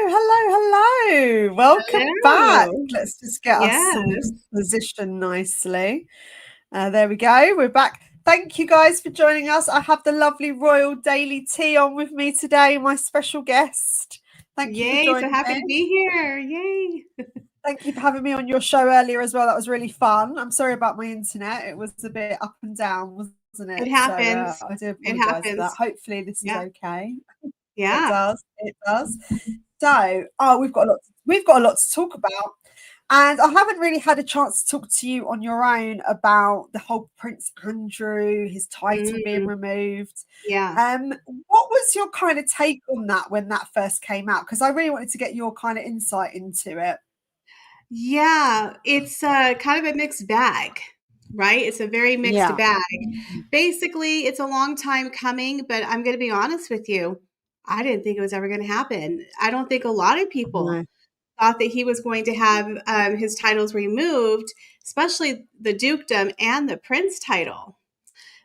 hello. Welcome back. Hello. Let's just get Yeah. ourselves positioned nicely. There we go. We're back. Thank you guys for joining us. I have the lovely Royal Daily Tea on with me today, my special guest. Thank you for Yay. So joining happy me. to be here. Yay. Thank you for having me on your show earlier as well. That was really fun. I'm sorry about my internet. It was a bit up and down, wasn't It it? So happens. I do It apologize for that. happens. Hopefully this is Yeah. okay. It Yeah. does. It does. So, we've got a lot to talk about. And I haven't really had a chance to talk to you on your own about the whole Prince Andrew, his title being Mm, removed. yeah. What was your kind of take on that when that first came out? Because I really wanted to get your kind of insight into it. Yeah. It's kind of a mixed bag, right? It's a very mixed Yeah. bag. Basically, it's a long time coming, but I'm going to be honest with you. I didn't think it was ever going to happen. I don't think a lot of people No. thought that he was going to have his titles removed, especially the dukedom and the prince title.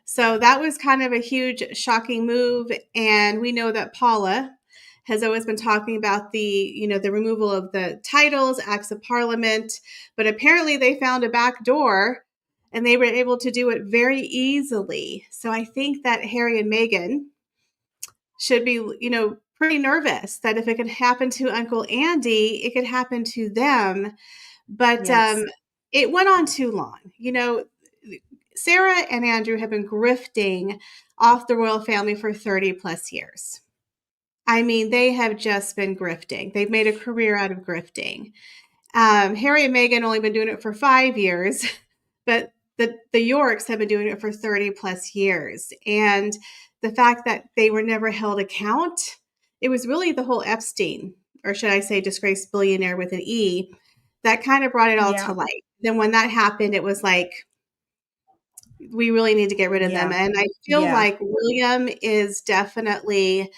So that was kind of a huge, shocking move. And we know that Paula has always been talking about the removal of the titles, acts of parliament, but apparently they found a back door and they were able to do it very easily. So I think that Harry and Meghan should be, pretty nervous that if it could happen to Uncle Andy, it could happen to them. But Yes. it went on too long. Sarah and Andrew have been grifting off the royal family for 30 plus years. I mean, they have just been grifting. They've made a career out of grifting. Harry and Meghan only been doing it for 5 years, but the Yorks have been doing it for 30 plus years. And the fact that they were never held account, it was really the whole Epstein, or should I say disgraced billionaire with an E, that kind of brought it all to Yeah. light. Then when that happened, it was like, we really need to get rid of them. Yeah. And I feel Yeah. like William is definitely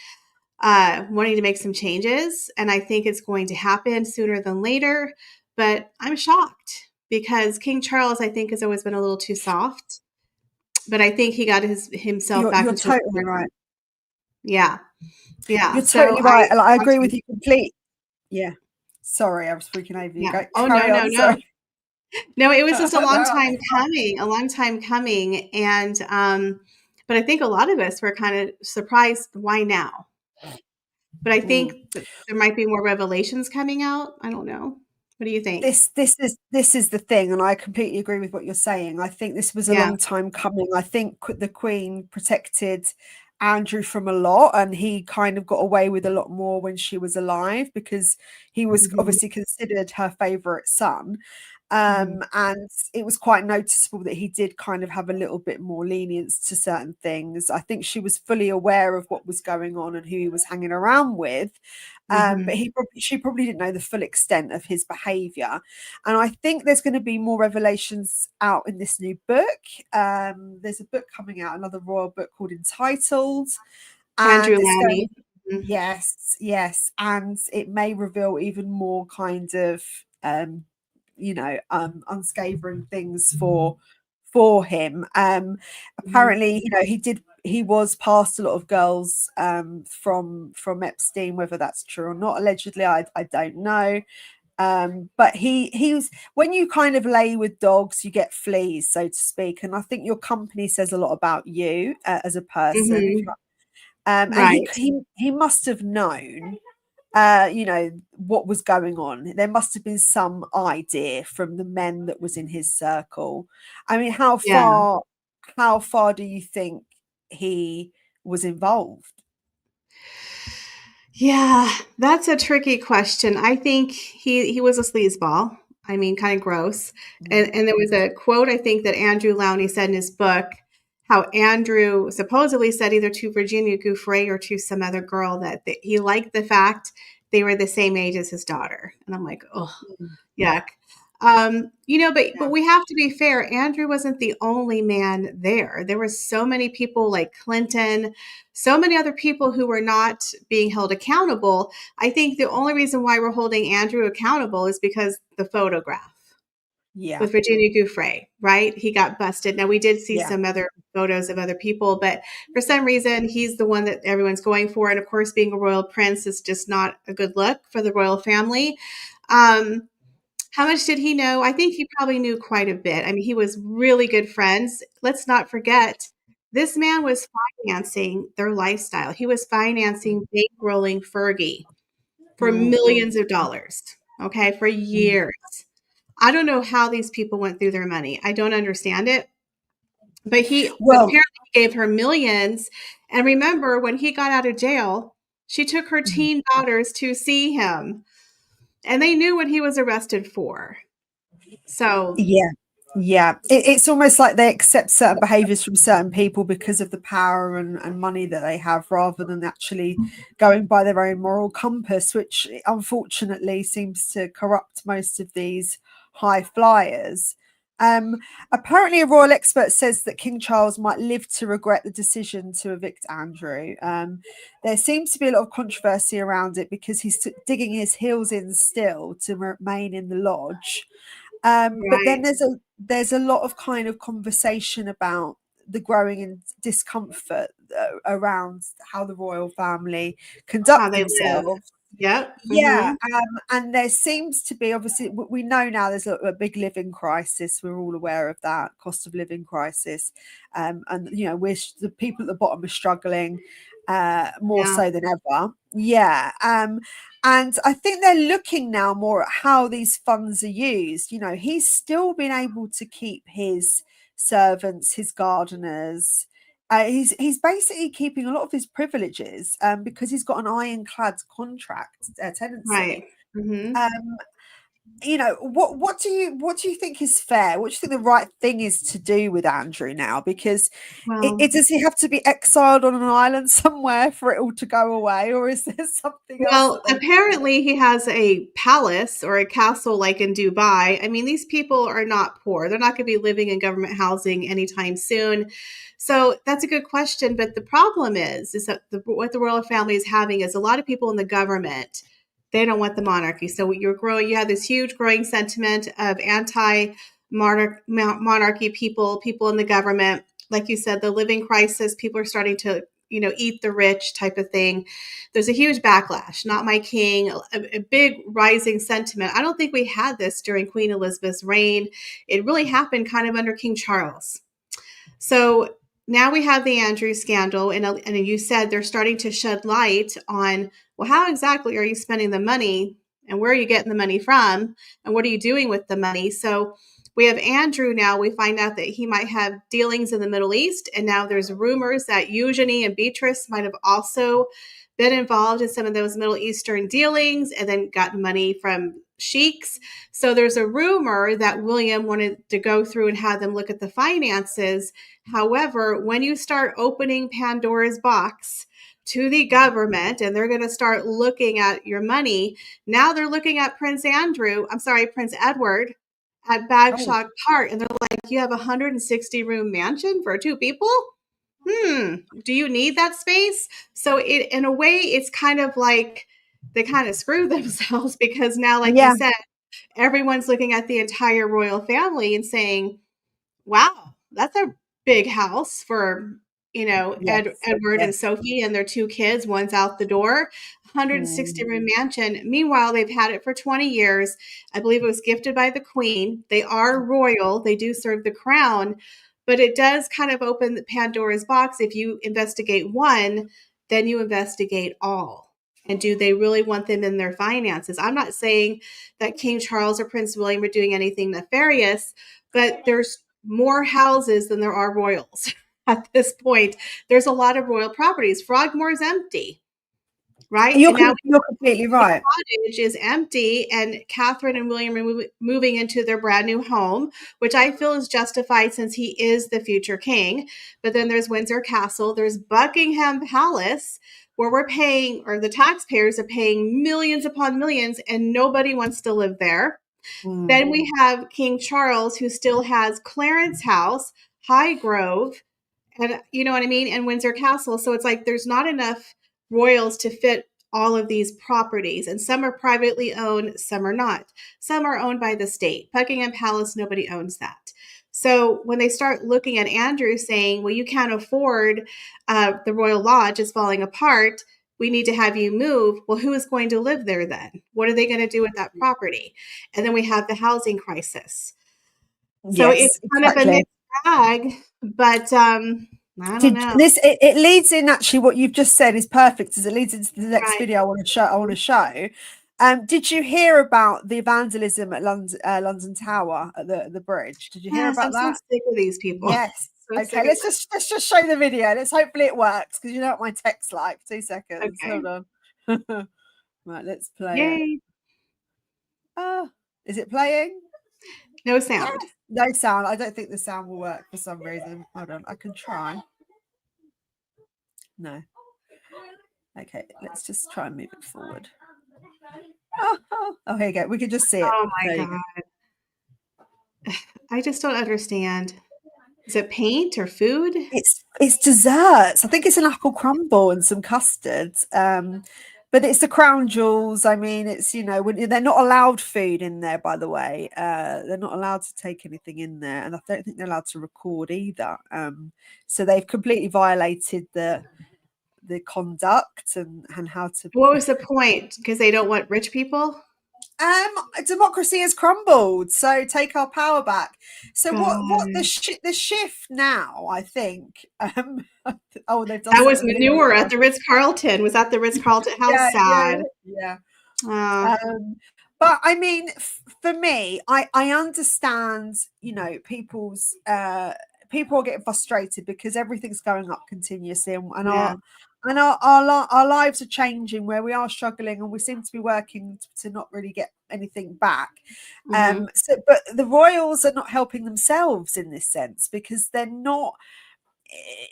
wanting to make some changes. And I think it's going to happen sooner than later. But I'm shocked because King Charles, I think, has always been a little too soft. But I think he got himself back You're into a totally corner. right. Yeah. Yeah. You're So totally I right. I want agree to, with you completely. Yeah. Sorry, I was freaking over you. yeah. Go Oh, no, carry no, on. no. Sorry. No, it was just a long No, time coming, a long time coming. And, but I think a lot of us were kind of surprised why now? But I mm. think that there might be more revelations coming out. I don't know. What do you think? This is the thing, and I completely agree with what you're saying. I think this was a Yeah. long time coming. I think the Queen protected Andrew from a lot, and he kind of got away with a lot more when she was alive because he was Mhm, obviously considered her favorite son. mhm. And it was quite noticeable that he did kind of have a little bit more lenience to certain things. I think she was fully aware of what was going on and who he was hanging around with, but Mhm. she probably didn't know the full extent of his behaviour. And I think there's going to be more revelations out in this new book. There's a book coming out, another royal book called Entitled, and Andrew it's going. Lanny. Mhm. Yes, and it may reveal even more kind of unscavoring things for him. Mhm. Apparently, he was past a lot of girls from Epstein. Whether that's true or not, allegedly, I don't know. But he was, when you kind of lay with dogs, you get fleas, so to speak. And I think your company says a lot about you as a person. Mhm. And Right. he must have known what was going on. There must have been some idea from the men that was in his circle. I mean, Yeah. how far do you think he was involved? Yeah, that's a tricky question. I think he was a sleazeball. I mean, kind of gross. Mm. And there was a quote I think that Andrew Lowney said in his book, how Andrew supposedly said either to Virginia Giuffre or to some other girl that he liked the fact they were the same age as his daughter. And I'm like, oh, Mm. yuck. But Yeah. we have to be fair. Andrew wasn't the only man there. There were so many people like Clinton, so many other people who were not being held accountable. I think the only reason why we're holding Andrew accountable is because the photograph. Yeah. with Virginia Giuffre, right? He got busted. Now, we did see Yeah. some other photos of other people, but for some reason, he's the one that everyone's going for. And of course, being a royal prince is just not a good look for the royal family. Um, how much did he know? I think he probably knew quite a bit. I mean, he was really good friends. Let's not forget, this man was financing their lifestyle. He was financing bankrolling Fergie for Mm, millions of dollars, okay, for mm. years. I don't know how these people went through their money. I don't understand it. But he Well, apparently gave her millions. And remember, when he got out of jail, she took her mm, teen daughters to see him, and they knew what he was arrested for. So, yeah. Yeah, it's almost like they accept certain behaviors from certain people because of the power and money that they have, rather than actually going by their own moral compass, which unfortunately seems to corrupt most of these high flyers. Um, Apparently, a royal expert says that King Charles might live to regret the decision to evict Andrew. There seems to be a lot of controversy around it because he's digging his heels in still to remain in the lodge. But then right. there's a lot of kind of conversation about the growing discomfort around how the royal family How conduct they live. themselves. Yep. Yeah, Mhm. and there seems to be, obviously we know now there's a big living crisis. We're all aware of that cost of living crisis, and the people at the bottom are struggling more Yeah. so than ever. Yeah, and I think they're looking now more at how these funds are used. He's still been able to keep his servants, his gardeners. He's basically keeping a lot of his privileges because he's got an ironclad contract tenancy. Right. Mhm. Um, what do you think is fair? What do you think the right thing is to do with Andrew now? Because Well, does he have to be exiled on an island somewhere for it all to go away, or is there something else Well, that they? apparently he has a palace or a castle like in Dubai. I mean, these people are not poor. They're not going to be living in government housing anytime soon. So that's a good question. But the problem is that what the royal family is having is a lot of people in the government, they don't want the monarchy. So you have this huge growing sentiment of monarchy people in the government. Like you said, the living crisis, people are starting to, eat the rich type of thing. There's a huge backlash. Not my king, a big rising sentiment. I don't think we had this during Queen Elizabeth's reign. It really happened kind of under King Charles. So now we have the Andrew scandal, and you said they're starting to shed light on, well, how exactly are you spending the money, and where are you getting the money from, and what are you doing with the money? So we have Andrew now. We find out that he might have dealings in the Middle East, and now there's rumors that Eugenie and Beatrice might have also been involved in some of those Middle Eastern dealings and then gotten money from sheiks. So there's a rumor that William wanted to go through and have them look at the finances. However, when you start opening Pandora's box to the government and they're going to start looking at your money, now they're looking at Prince Edward at Oh, Bagshot Park, and they're like, you have a 160 room mansion for two people? Do you need that space? So in a way, it's kind of like they kind of screw themselves because now, like you yeah. said, everyone's looking at the entire royal family and saying, wow, that's a big house for, Yes. Edward and Yes. Sophie and their two kids. One's out the door, 160 Mm, room mansion. Meanwhile, they've had it for 20 years. I believe it was gifted by the Queen. They are royal, they do serve the crown, but it does kind of open the Pandora's box. If you investigate one, then you investigate all. And do they really want them in their finances? I'm not saying that King Charles or Prince William are doing anything nefarious, but there's more houses than there are royals at this point. There's a lot of royal properties. Frogmore's empty, right? And now you're completely the right. cottage is empty, and Catherine and William are moving into their brand new home, which I feel is justified since he is the future king. But then there's Windsor Castle, there's Buckingham Palace, where we're paying, or the taxpayers are paying millions upon millions, and nobody wants to live there. Mm. Then we have King Charles, who still has Clarence House, Highgrove, and you know what I mean, and Windsor Castle. So it's like there's not enough royals to fit all of these properties, and some are privately owned, some are not. Some are owned by the state. Buckingham Palace, nobody owns that. So when they start looking at Andrew saying, well, you can't afford the Royal Lodge is falling apart, we need to have you move. Well, who is going to live there then? What are they going to do with that property? And then we have the housing crisis. So it's Yes, kind of a exactly. mixed bag, but I don't know. It leads in, actually what you've just said is perfect, as it leads into the next Right. video I want to show. Did you hear about the vandalism at London Tower at the bridge? Did you hear Yes, about I'm so that? sick of these people. Yes. So sick Okay, of let's just show the video. Let's hopefully it works, because you know what my tech's like. 2 seconds. Okay. Hold on. Right, let's play it. Yay. Oh, is it playing? No sound. Yes. No sound. I don't think the sound will work for some reason. Hold on. I can try. No. Okay, let's just try and move it forward. Oh, here you go. We can just see it. Oh my There you God. go. I just don't understand. Is it paint or food? It's desserts. I think it's an apple crumble and some custards. But it's the crown jewels. I mean, it's, they're not allowed food in there, by the way. They're not allowed to take anything in there, and I don't think they're allowed to record either. So they've completely violated the conduct and how to. What was the point? Because they don't want rich people? Democracy has crumbled, so take our power back. So what the Gosh. shift now, I think. Oh, they've done That was something really manure at wrong. the Ritz-Carlton. Was that the Ritz-Carlton? How Yeah, sad. yeah. Uh, But I mean, for me, I understand, people's people are getting frustrated because everything's going up continuously, and yeah. our lives are changing, where we are struggling, and we seem to be working to not really get anything back. Mm-hmm. But the royals are not helping themselves in this sense, because they're not.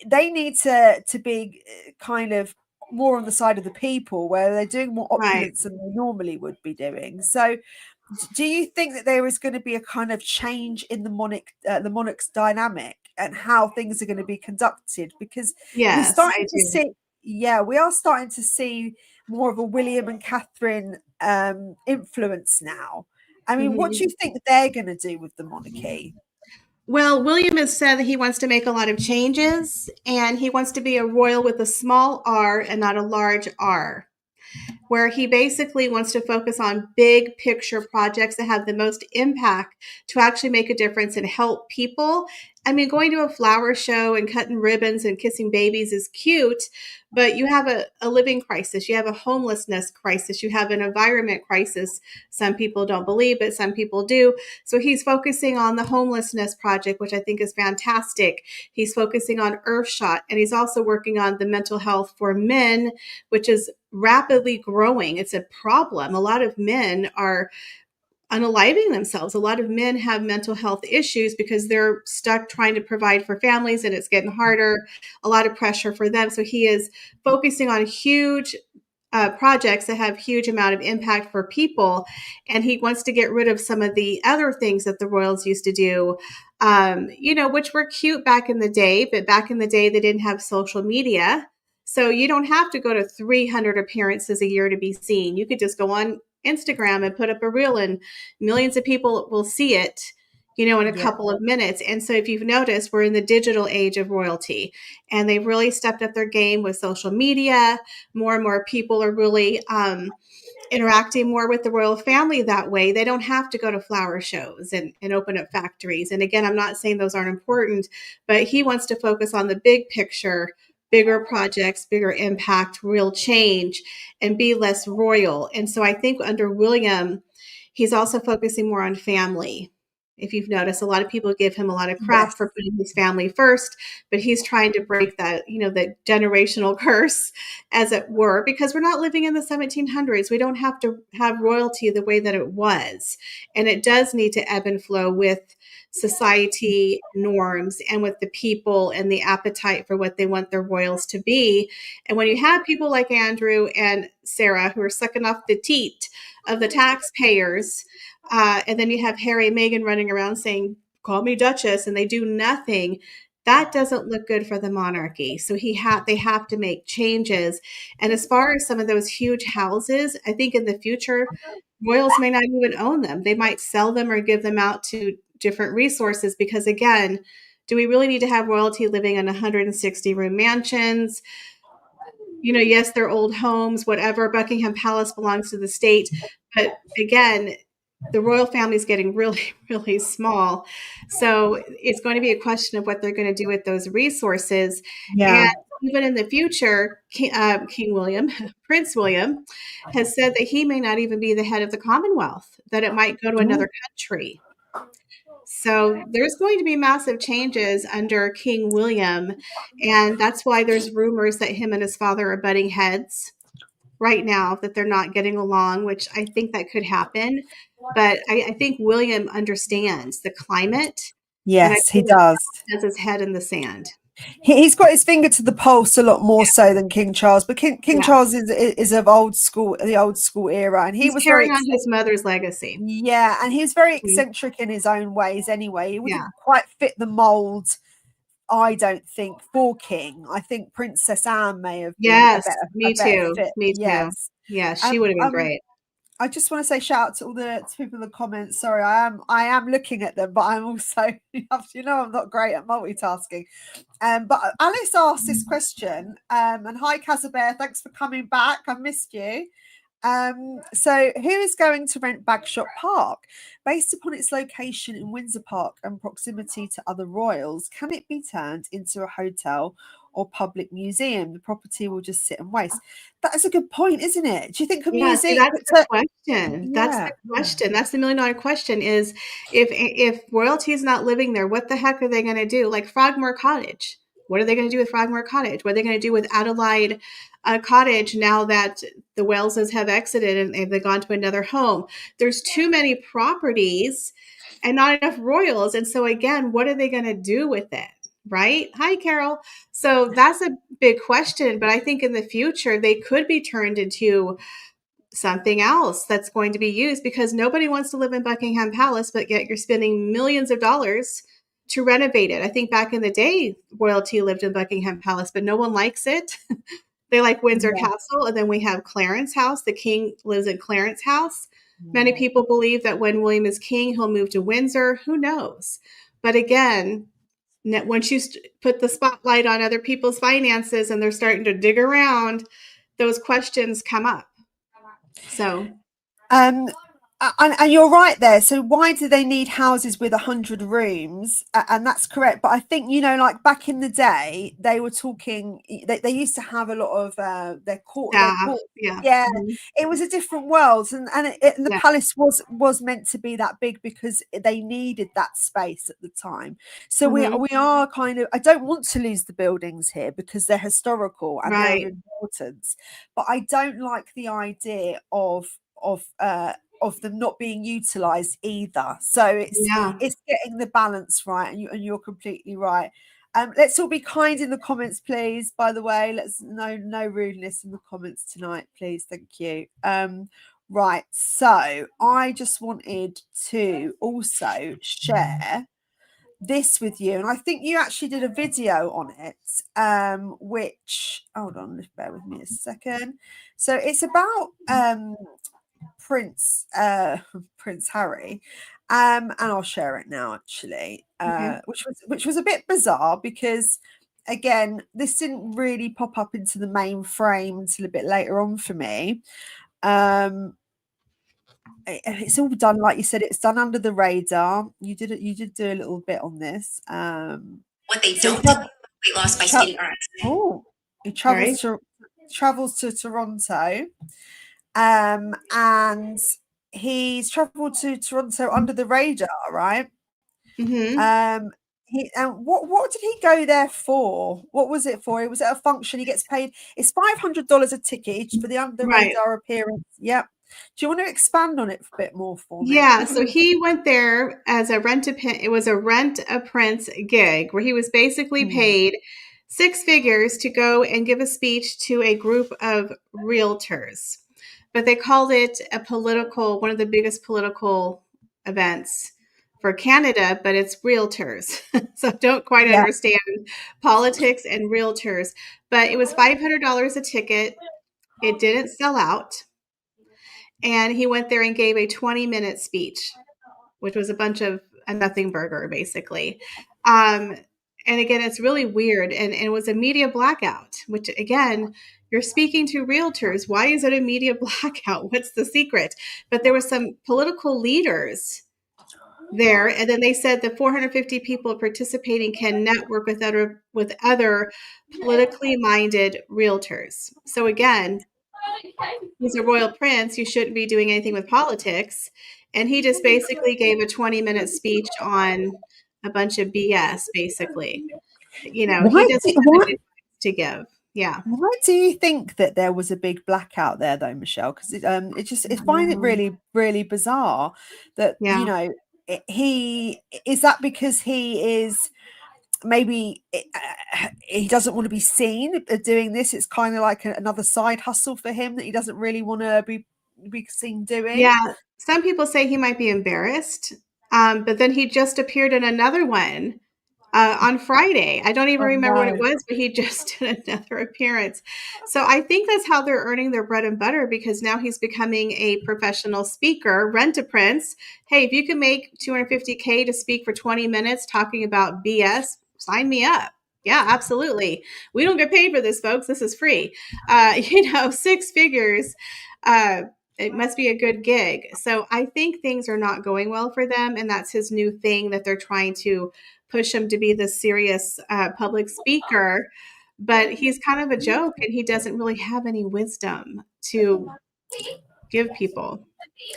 They need to be kind of more on the side of the people, where they're doing more Right. opulence than they normally would be doing. So do you think that there is going to be a kind of change in the monarch's dynamic and how things are going to be conducted? Because we're Yes, starting I to do. see, we are starting to see more of a William and Catherine influence now. I mean, what do Mm-hmm. you think they're going to do with the monarchy? Well, William has said that he wants to make a lot of changes, and he wants to be a royal with a small r and not a large R, where he basically wants to focus on big picture projects that have the most impact to actually make a difference and help people. I mean, going to a flower show and cutting ribbons and kissing babies is cute, but you have a living crisis. You have a homelessness crisis. You have an environment crisis. Some people don't believe, but some people do. So he's focusing on the homelessness project, which I think is fantastic. He's focusing on Earthshot, and he's also working on the mental health for men, which is rapidly growing. It's a problem. A lot of men are unaliving themselves. A lot of men have mental health issues because they're stuck trying to provide for families, and it's getting harder, a lot of pressure for them. So he is focusing on huge projects that have huge amount of impact for people, and he wants to get rid of some of the other things that the royals used to do, which were cute back in the day, but back in the day they didn't have social media, so you don't have to go to 300 appearances a year to be seen. You could just go on Instagram and put up a reel, and millions of people will see it, in a Yeah. couple of minutes. And so if you've noticed, we're in the digital age of royalty, and they've really stepped up their game with social media. More and more people are really interacting more with the royal family that way. They don't have to go to flower shows and open up factories. And again, I'm not saying those aren't important, but he wants to focus on the big picture, bigger projects, bigger impact, real change, and be less royal. And so I think under William, he's also focusing more on family. If you've noticed, a lot of people give him a lot of crap Yes. for putting his family first, but he's trying to break that, the generational curse, as it were, because we're not living in the 1700s. We don't have to have royalty the way that it was. And it does need to ebb and flow with society norms and with the people and the appetite for what they want their royals to be. And when you have people like Andrew and Sarah who are sucking off the teat of the taxpayers, and then you have Harry and Meghan running around saying, call me Duchess, and they do nothing that doesn't look good for the monarchy. So they have to make changes. And as far as some of those huge houses, I think in the future, royals may not even own them. They might sell them or give them out to different resources because, again, do we really need to have royalty living in 160 room mansions? Yes, they're old homes, whatever. Buckingham Palace belongs to the state. But again, the royal family is getting really, really small. So it's going to be a question of what they're going to do with those resources. And Yeah. even in the future, King William, Prince William, has said that he may not even be the head of the Commonwealth, that it might go to another country. So there's going to be massive changes under King William. And that's why there's rumors that him and his father are butting heads right now, that they're not getting along, which I think that could happen. But I think William understands the climate, and I Yes, he think does. he has his head in the sand. He's got his finger to the pulse a lot more so than King Charles, but King Yeah. Charles is of old school, the old school era, and he He's was very carrying on his mother's legacy. yeah, and he was very Mhm. eccentric in his own ways. Anyway, he wouldn't Yeah. quite fit the mold, I don't think, for King. I think Princess Anne may have been Yes, a me better too. fit. Me too. Yes. Yeah, she Um, would have been um, great. I just want to say shout out to all the people in the comments. Sorry, I am looking at them, but I'm also I'm not great at multitasking. But Alice asked this question, and hi Casabear, thanks for coming back. I missed you. So who is going to rent Bagshot Park? Based upon its location in Windsor Park and proximity to other royals, can it be turned into a hotel or public museum? The property will just sit and waste. That is a good point, isn't it? Do you think a Yeah, see, museum? that's the question. That's Yeah, the question. That's the million-dollar question is if royalty is not living there, what the heck are they going to do? Like Frogmore Cottage. What are they going to do with Frogmore Cottage? What are they going to do with Adelaide Cottage now that the Waleses have exited and they've gone to another home? There's too many properties and not enough royals. And so again, what are they going to do with it? Right? Hi, Carol. So that's a big question, but I think in the future they could be turned into something else that's going to be used because nobody wants to live in Buckingham Palace, but yet you're spending millions of dollars to renovate it. I think back in the day, royalty lived in Buckingham Palace, but no one likes it. They like Windsor yeah. Castle, and then we have Clarence House. The king lives in Clarence House. Many people believe that when William is king, he'll move to Windsor. Who knows? But again, once you put the spotlight on other people's finances and they're starting to dig around, those questions come up. So, Um, and you're right there. So why do they need houses with 100 rooms? And that's correct. But I think, like back in the day, they were talking, they used to have a lot of their court, yeah. yeah, Mhm. it was a different world. And the Yeah. palace was meant to be that big because they needed that space at the time. So Mhm. we are kind of, I don't want to lose the buildings here because they're historical and they're of Right. importance. But I don't like the idea of them not being utilized either. So Yeah. it's getting the balance right, and you're completely right. Let's all be kind in the comments, please. By the way, let's no rudeness in the comments tonight, please. Thank you. Right. So I just wanted to also share this with you, and I think you actually did a video on it, which hold on, bear with me a second. So it's about Prince Prince Harry, and I'll share it now actually, Okay. which was a bit bizarre because again this didn't really pop up into the main frame until a bit later on for me. It's all done, like you said, it's done under the radar. You did do a little bit on this. What they So don't tell you about weight loss by skin he Sorry. travels to Toronto, and he's traveled to Toronto under the radar, right? Mhm. He what did he go there for? What was it for? It was at a function. He gets paid. It's $500 a ticket for the under the Right. radar appearance. Yep. Do you want to expand on it a bit more for me? Yeah, so he went there as a it was a rent a prince gig where he was basically paid six figures to go and give a speech to a group of realtors. But they called it one of the biggest political events for Canada, but it's realtors. So I don't quite Yeah. understand politics and realtors. But it was $500 a ticket. It didn't sell out. And he went there and gave a 20-minute speech, which was a bunch of a nothing burger, basically. And again, it's really weird. And it was a media blackout, which again, you're speaking to realtors. Why is it a media blackout? What's the secret? But there were some political leaders there, and then they said the 450 people participating can network with other politically minded realtors. So again, he's a royal prince. You shouldn't be doing anything with politics. And he just basically gave a 20-minute speech on a bunch of BS, basically. You know, he doesn't have why, advice to give. Yeah. why do you think that there was a big blackout there, though, Michelle? Because I find it really, really bizarre that, Yeah. you know, is that because he is maybe he doesn't want to be seen doing this? It's kind of like another side hustle for him that he doesn't really want to be seen doing. Yeah. Some people say he might be embarrassed. But then he just appeared in another one on Friday. I don't even remember what it was, but he just did another appearance. So I think that's how they're earning their bread and butter, because now he's becoming a professional speaker. Rent a Prince. Hey, if you can make $250K to speak for 20 minutes talking about BS, sign me up. Yeah, absolutely. We don't get paid for this, folks. This is free. 6 figures. It must be a good gig. So I think things are not going well for them. And that's his new thing that they're trying to push him to be the serious public speaker. But he's kind of a joke, and he doesn't really have any wisdom to give people.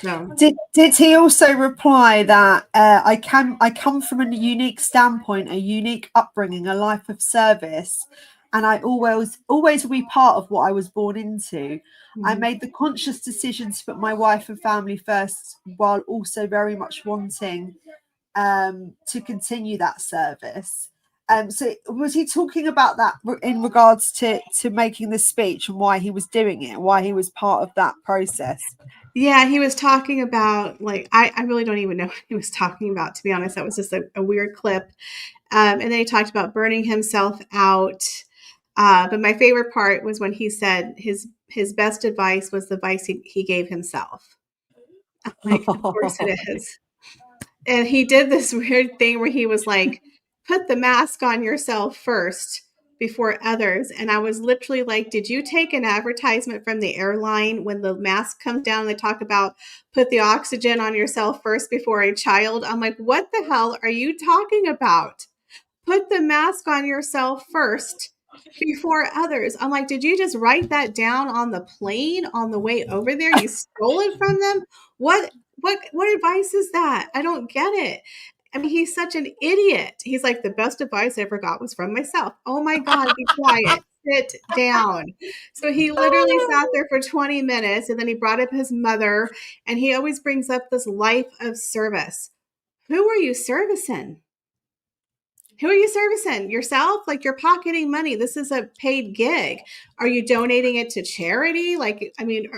So Did he also reply that I come from a unique standpoint, a unique upbringing, a life of service, and I always will be part of what I was born into. I made the conscious decision to put my wife and family first, while also very much wanting to continue that service. So was he talking about that in regards to making the speech and why he was doing it, why he was part of that process? Yeah, he was talking about, like, I really don't even know what he was talking about, to be honest. That was just a weird clip. And then he talked about burning himself out. But my favorite part was when he said his best advice was the advice he gave himself. I'm like, of course it is. And he did this weird thing where he was like, put the mask on yourself first before others. And I was literally like, did you take an advertisement from the airline when the mask comes down and they talk about put the oxygen on yourself first before a child? I'm like, what the hell are you talking about? Put the mask on yourself first before others. I'm like, did you just write that down on the plane on the way over there? You stole it from them? What advice is that? I don't get it. I mean, he's such an idiot. He's like, the best advice I ever got was from myself. Oh my God, be quiet. Sit down. So he literally sat there for 20 minutes, and then he brought up his mother, and he always brings up this life of service. Who are you servicing? Who are you servicing? Yourself? Like, you're pocketing money. This is a paid gig. Are you donating it to charity? Like, I mean,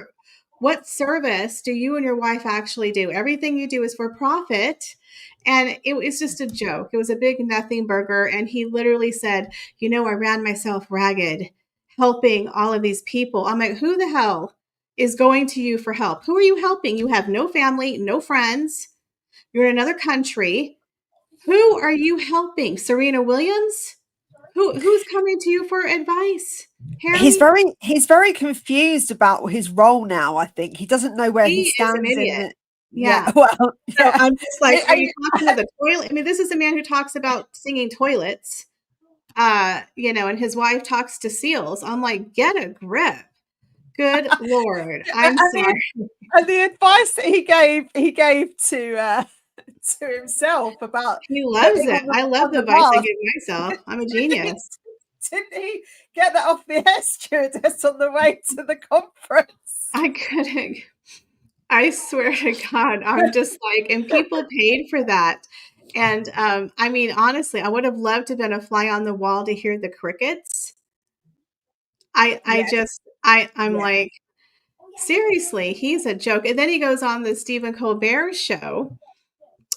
what service do you and your wife actually do? Everything you do is for profit. And it was just a joke. It was a big nothing burger. And he literally said, I ran myself ragged helping all of these people. I'm like, who the hell is going to you for help? Who are you helping? You have no family, no friends. You're in another country. Who are you helping? Serena Williams? Who's coming to you for advice? Harry? He's very confused about his role now. I think he doesn't know where he stands is an idiot. in it. Yeah. Well, So I'm just like, are you talking to the toilet? I mean, this is a man who talks about singing toilets, and his wife talks to seals. I'm like, get a grip. Good Lord. I'm sorry. And the advice that he gave to himself about he loves it. I love the advice I give myself. I'm a genius. Didn't he get that off the air stewardess on the way to the conference? I couldn't. I swear to God, I'm just like, and people paid for that. And I mean, honestly, I would have loved to have been a fly on the wall to hear the crickets. I'm like, seriously, he's a joke. And then he goes on the Stephen Colbert show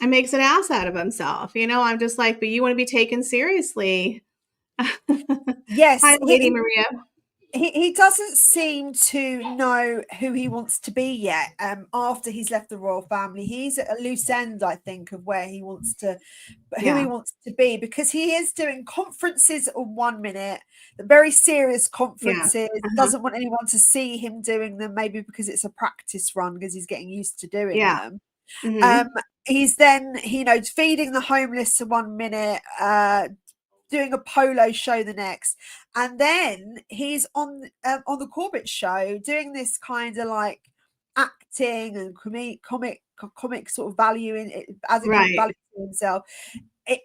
and makes an ass out of himself. I'm just like, but you want to be taken seriously. Yes, Hi, Lady Maria. he doesn't seem to know who he wants to be yet. After he's left the royal family, he's at a loose end, I think, of where he wants to, who he wants to be, because he is doing conferences on 1 minute, the very serious conferences. Doesn't want anyone to see him doing them, maybe because it's a practice run because he's getting used to doing them. He's then, feeding the homeless in 1 minute, doing a polo show the next, and then he's on the Corbett show doing this kind of like acting and comic sort of value in it, as a comic value to himself.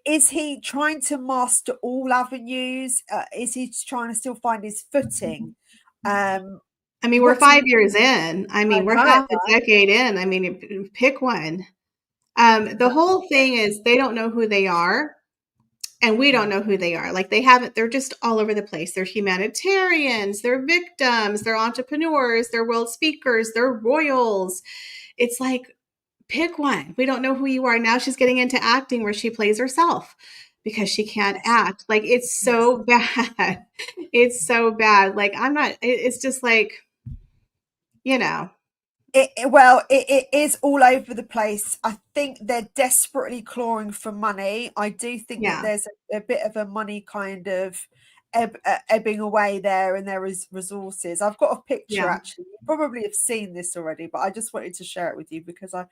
Is he trying to master all avenues? Is he trying to still find his footing? We're 5 years in. We're half a decade in. Pick one. The whole thing is they don't know who they are. And we don't know who they are. Like they're just all over the place. They're humanitarians, they're victims, they're entrepreneurs, they're world speakers, they're royals. It's like, pick one. We don't know who you are. Now she's getting into acting where she plays herself because she can't act. Like, it's so bad. It's so bad. Like, it's just like, It is all over the place. I think they're desperately clawing for money. I do think that there's a bit of a money kind of ebbing away there, and there is resources. I've got a picture actually. You probably have seen this already, but I just wanted to share it with you because I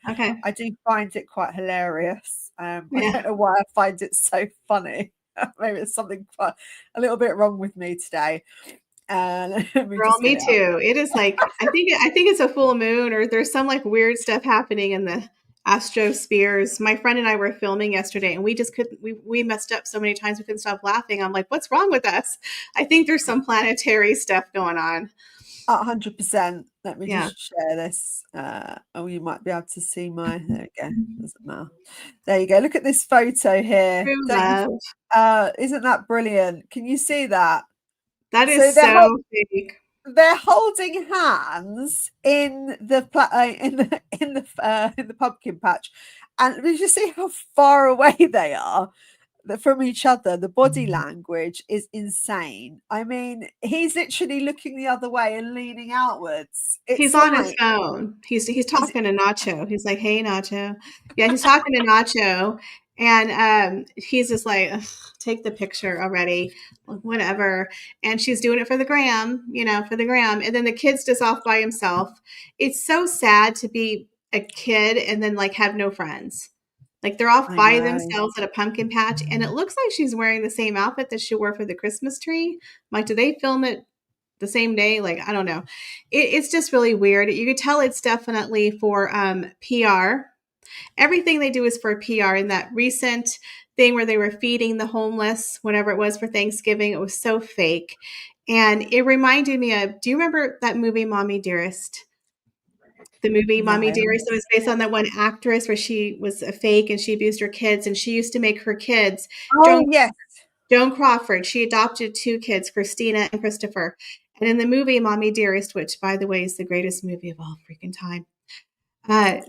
do find it quite hilarious. I don't know why I find it so funny. Maybe it's something a little bit wrong with me today. Girl, me too. It is like I think it's a full moon, or there's some like weird stuff happening in the astrospheres. My friend and I were filming yesterday, and we just couldn't. We messed up so many times we couldn't stop laughing. I'm like, what's wrong with us? I think there's some planetary stuff going on. 100%. Let me just share this. You might be able to see my. There we go. Doesn't matter. There you go. Look at this photo here. Isn't that brilliant? Can you see that? That is so fake. They're holding hands in the pumpkin patch, and did you see how far away they are from each other? The body language is insane. He's literally looking the other way and leaning outwards. He's on his phone. He's talking to Nacho. He's like, "Hey, Nacho." Yeah, he's talking to Nacho. And he's just like, take the picture already, whatever. And she's doing it for the gram, for the gram. And then the kid's just off by himself. It's so sad to be a kid and then like have no friends. Like they're off by themselves at a pumpkin patch. And it looks like she's wearing the same outfit that she wore for the Christmas tree. Like, do they film it the same day? Like, I don't know. It's just really weird. You could tell it's definitely for PR. Everything they do is for PR. In that recent thing where they were feeding the homeless, whatever it was for Thanksgiving, it was so fake. And it reminded me of, do you remember that movie, Mommy Dearest? The movie Mommy Dearest, it was based on that one actress where she was a fake and she abused her kids, and she used to make her kids. Joan Crawford, she adopted 2 kids, Christina and Christopher. And in the movie Mommy Dearest, which by the way is the greatest movie of all freaking time,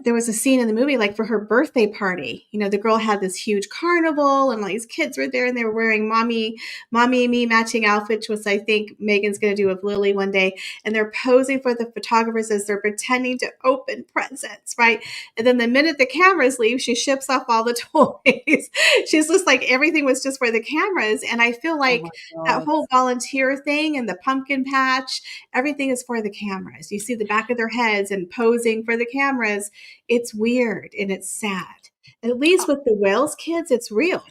there was a scene in the movie, like for her birthday party, the girl had this huge carnival and all these kids were there and they were wearing mommy and me matching outfits, which I think Megan's going to do with Lily one day. And they're posing for the photographers as they're pretending to open presents, right? And then the minute the cameras leave, she ships off all the toys. She's just like, everything was just for the cameras. And I feel like that whole volunteer thing and the pumpkin patch, everything is for the cameras. You see the back of their heads and posing for the cameras. It's weird and it's sad. At least with the Wales kids, it's real.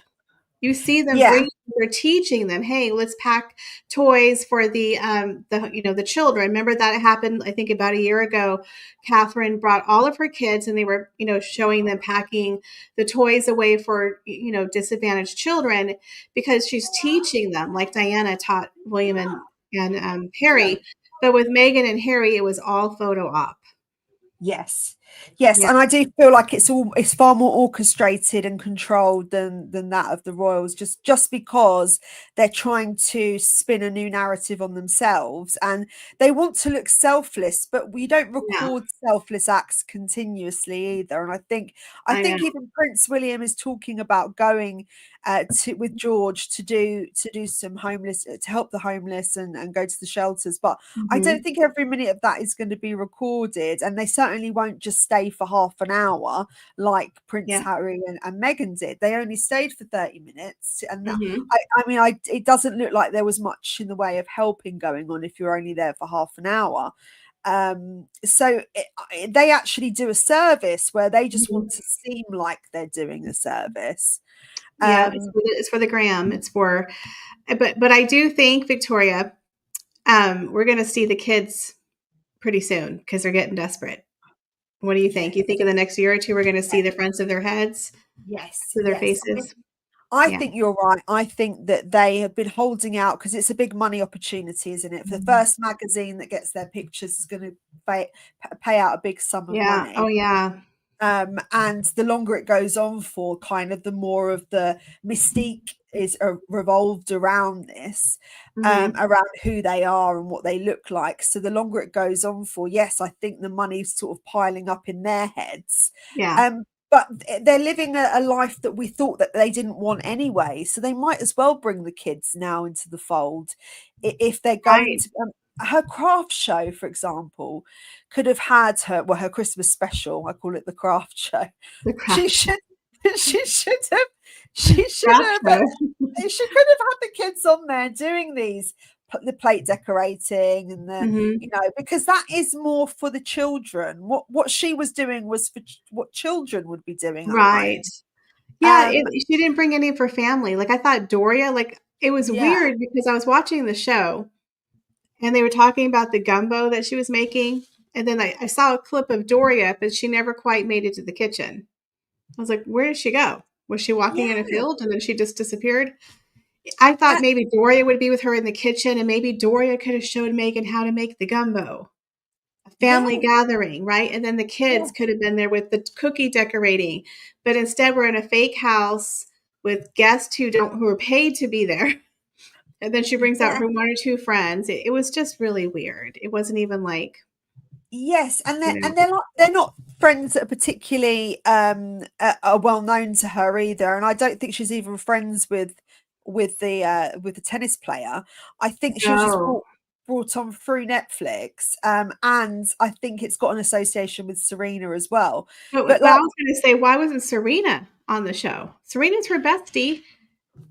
You see them they're teaching them, hey, let's pack toys for the children. Remember that happened, I think about a year ago. Catherine brought all of her kids and they were, showing them packing the toys away for, disadvantaged children, because she's teaching them like Diana taught William and Harry. But with Meghan and Harry, it was all photo op. Yes, Yeah. and I do feel like it's far more orchestrated and controlled than that of the royals, just because they're trying to spin a new narrative on themselves, and they want to look selfless, but we don't Yeah. record selfless acts continuously either. And I I know. think even Prince William is talking about going to with George to do some homeless to help the homeless and go to the shelters, but I Mhm. don't think every minute of that is going to be recorded, and they certainly won't just stay for half an hour like Prince Yeah. Harry and Meghan did. They only stayed for 30 minutes, and Mhm. I mean, it doesn't look like there was much in the way of helping going on if you're only there for half an hour. They actually do a service where they just Mhm. want to seem like they're doing a service. Yeah, Um, it's for the gram. It's for but I do think, Victoria, we're gonna see the kids pretty soon because they're getting desperate. What do you think? You think yes, in the next year or two we're gonna see yes, the fronts of their heads yes, to their yes. faces? I Yeah. think you're right. I think that they have been holding out because it's a big money opportunity, isn't it? For the first magazine that gets their pictures is going to pay out a big sum of Yeah. money. Oh, yeah. And the longer it goes on for, kind of the more of the mystique is revolved around this, Mhm. around who they are and what they look like. So the longer it goes on for, yes, I think the money's sort of piling up in their heads. Yeah. But they're living a life that we thought that they didn't want anyway. So they might as well bring the kids now into the fold if they're going Right. to. Her craft show, for example, could have had her Christmas special. I call it the craft show. The She craft should she should have she should craft have show. she could have had the kids on there doing the plate decorating and Mhm. because that is more for the children. What she was doing was for what children would be doing at Right. home. Yeah, she didn't bring any of her family. Like, I thought Doria, like, it was Yeah, weird because I was watching the show and they were talking about the gumbo that she was making, and then I saw a clip of Doria, but she never quite made it to the kitchen. I was like, "Where did she go? Was she walking yeah. in a field and then she just disappeared?" I thought maybe Doria would be with her in the kitchen, and maybe Doria could have showed Megan how to make the gumbo. A Yeah, family gathering, right? And then the yeah, kids could have been there with the cookie decorating. But instead, we're in a fake house with guests who are paid to be there. And then she brings out yeah. her one or two friends. It was just really weird. It wasn't even like, Yes, and you know, they're not friends that are particularly are well known to her either, and I don't think she's even friends with the tennis player. I think she was just no. brought on through Netflix, and I think it's got an association with Serena as well. But But I like, was going to say, why wasn't Serena on the show? Serena's her bestie.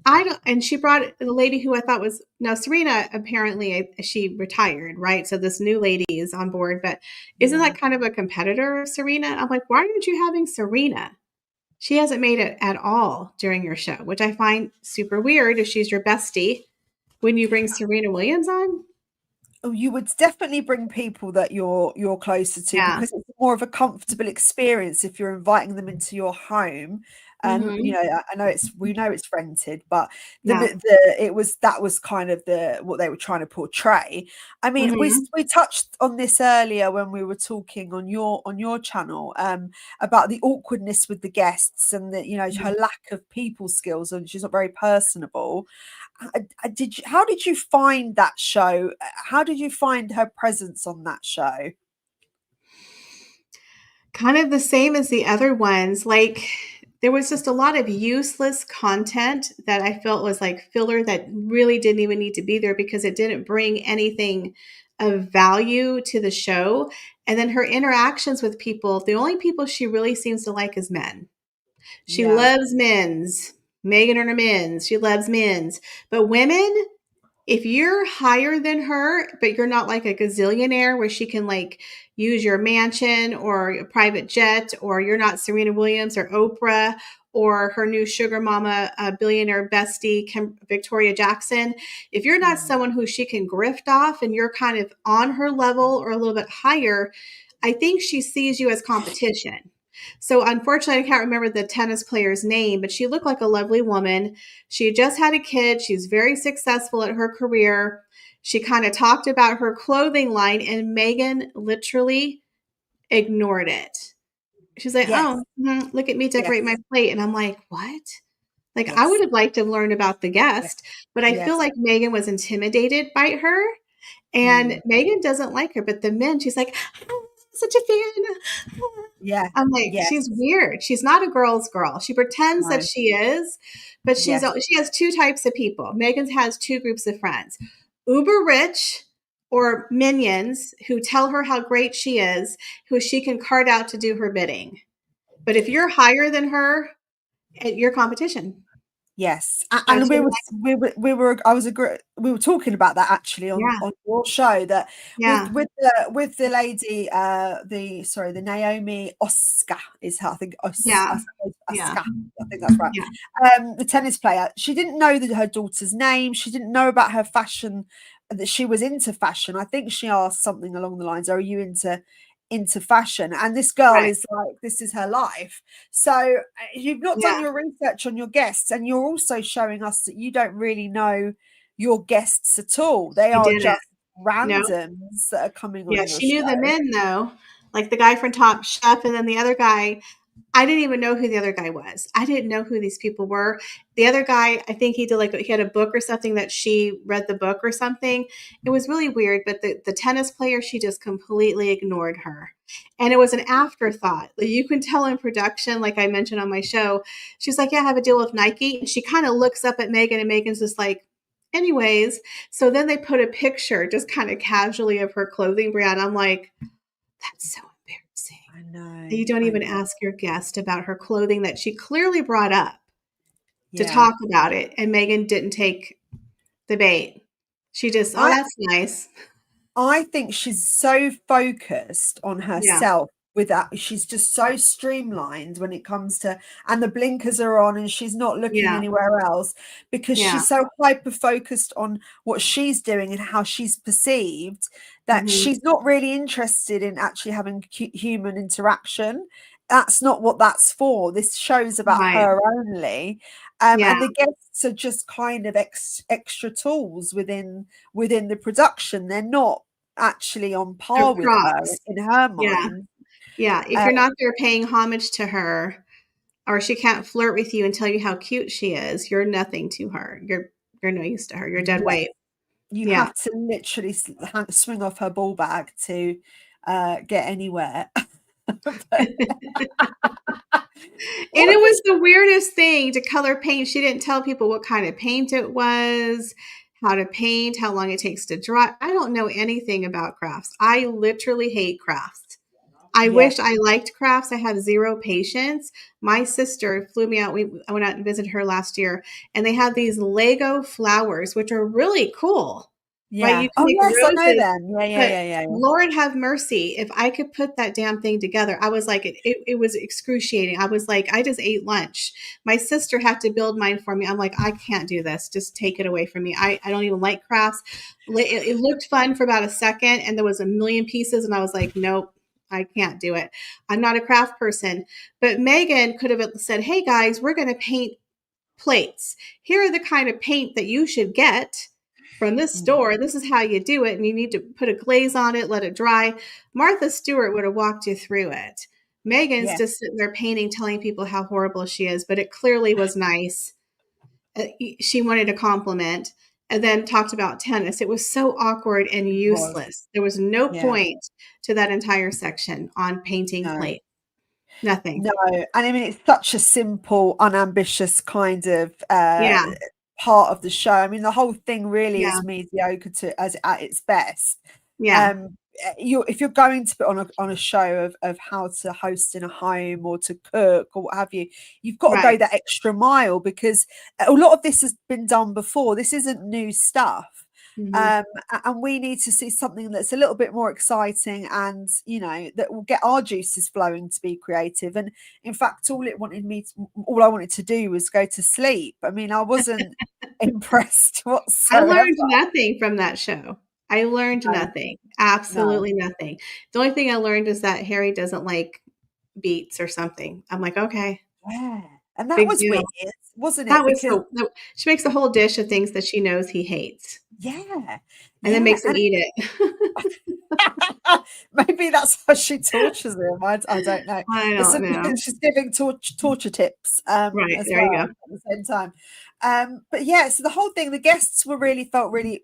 I don't, and she brought the lady who I thought was now Serena. Apparently, she retired, right? So this new lady is on board, but isn't yeah. that kind of a competitor of Serena? I'm like, why aren't you having Serena? She hasn't made it at all during your show, which I find super weird. If she's your bestie, when you bring Serena Williams on, Oh, you would definitely bring people that you're closer to, yeah, because it's more of a comfortable experience if you're inviting them into your home. And hmm I know we know it's rented, but yeah, that was kind of what they were trying to portray. I mean, hmm we touched on this earlier when we were talking on your channel, about the awkwardness with the guests, and her lack of people skills, and she's not very personable. How did you find that show? How did you find her presence on that show? kind of the same as the other ones. Like, there was just a lot of useless content that I felt was like filler that really didn't even need to be there because it didn't bring anything of value to the show. And then her interactions with people, the only people she really seems to like is men. She Yeah, loves men's. Megan and her men's. She loves men's. But women, if you're higher than her, but you're not like a gazillionaire where she can like use your mansion or a private jet, or you're not Serena Williams or Oprah or her new sugar mama, billionaire bestie, Victoria Jackson, if you're not mm, someone who she can grift off and you're kind of on her level or a little bit higher, I think she sees you as competition. So unfortunately, I can't remember the tennis player's name, but she looked like a lovely woman. She had just had a kid. She's very successful at her career. She kind of talked about her clothing line, and Megan literally ignored it. She's like, Yes, "Oh, look at me decorate my yes, plate." And I'm like, "What?" Like, I would yes, have liked to have learned about the yes, guest, but I feel yes. like Megan was intimidated by her, and Mm, Megan doesn't like her, but the men, she's like, "Oh, such a fan." yeah, I'm like, she's yes, weird. She's not a girl's girl. She pretends that no, she is, but yes, she has two types of people. Megan has two groups of friends: uber rich or minions who tell her how great she is, who she can cart out to do her bidding. But if you're higher than her, you're competition. yes. That's And your we were talking about that actually yeah, on your show, that yeah, with the lady, the Naomi Osaka is her, I think, yeah, yeah, Osaka, I think that's right. yeah. The tennis player. She didn't know her daughter's name. She didn't know about her fashion, that she was into fashion. I think she asked something along the lines, "Are you into fashion?" And this girl Right. is like, this is her life. So you've not done Yeah, your research on your guests, and you're also showing us that you don't really know your guests at all. They I are didn't. just No. randoms that are coming Yeah, on your she knew the show. men though, like the guy from Top Chef, and then the other guy. I didn't even know who the other guy was. I didn't know who these people were. The other guy, I think he had a book or something that she read the book or something. It was really weird, but the tennis player, she just completely ignored her. And it was an afterthought. Like, you can tell in production, like I mentioned on my show, she's like, "Yeah, I have a deal with Nike." And she kind of looks up at Megan, and Megan's just like, "Anyways." So then they put a picture just kind of casually of her clothing brand. I'm like, that's so embarrassing. I know, You don't I even know. ask your guest about her clothing that she clearly brought up to Yeah. talk about it, and Megan didn't take the bait. She just, "Oh, I that's nice." I think she's so focused on Yeah, herself with that. She's just so streamlined when it comes to, and the blinkers are on and she's not looking yeah, anywhere else, because yeah, she's so hyper focused on what she's doing and how she's perceived, that mhm, she's not really interested in actually having human interaction. That's not what that's for. This show's about right, her only. yeah, And the guests are just kind of extra tools within the production. They're not actually on they're par with her props. in her Yeah, mind. yeah, if Uh, you're not there paying homage to her, or she can't flirt with you and tell you how cute she is, you're nothing to her. You're no use to her. You're dead yes, weight. you Yeah. have to literally swing off her ball bag to get anywhere. But And what it was is the weirdest thing to color paint. She didn't tell people what kind of paint it was, how to paint, how long it takes to dry. I don't know anything about crafts. I literally hate crafts. I yes, wish I liked crafts. I have zero patience. My sister flew me out. I went out and visited her last year, and they had these Lego flowers, which are really cool, right? You yeah. can Oh make yes, I know roses, them. Yeah, yeah, but yeah, yeah, yeah. Lord have mercy, if I could put that damn thing together, I was like, it was excruciating. I was like, I just ate lunch. My sister had to build mine for me. I'm like, I can't do this. Just take it away from me. I don't even like crafts. It looked fun for about a second, and there was a million pieces, and I was like, nope. I can't do it. I'm not a craft person. But Megan could have said, "Hey guys, we're going to paint plates. Here are the kind of paint that you should get from this Mm, store. This is how you do it. And you need to put a glaze on it, let it dry." Martha Stewart would have walked you through it. Megan's yeah, just sitting there painting, telling people how horrible she is, but it clearly was nice. She wanted a compliment, and then talked about tennis. It was so awkward and it was. useless. There was no Yeah, point to that entire section on painting no. plate. Nothing. No, and I mean it's such a simple, unambitious kind of Yeah. part of the show. I mean, the whole thing really Yeah. is mediocre to as at its best. Yeah. If you're going to put on a show of how to host in a home or to cook or what have you, you've got to go Right. that extra mile, because a lot of this has been done before. This isn't new stuff. Mhm. um and we need to see something that's a little bit more exciting, and that will get our juices flowing to be creative. And in fact, all I wanted to do was go to sleep. I mean, I wasn't impressed I whatsoever. learned nothing from that show. I learned No, nothing, no. absolutely nothing. The only thing I learned is that Harry doesn't like beets or something. I'm like, "Okay, Yeah, and that big was weird. deal." wasn't That it? was Because so. She makes a whole dish of things that she knows he hates, yeah, and then yeah, makes him and eat it. maybe that's how she tortures him. I don't know. I don't know. She's giving torture tips Right, as there you well go. at the same time. But yeah, so the whole thing, the guests were felt really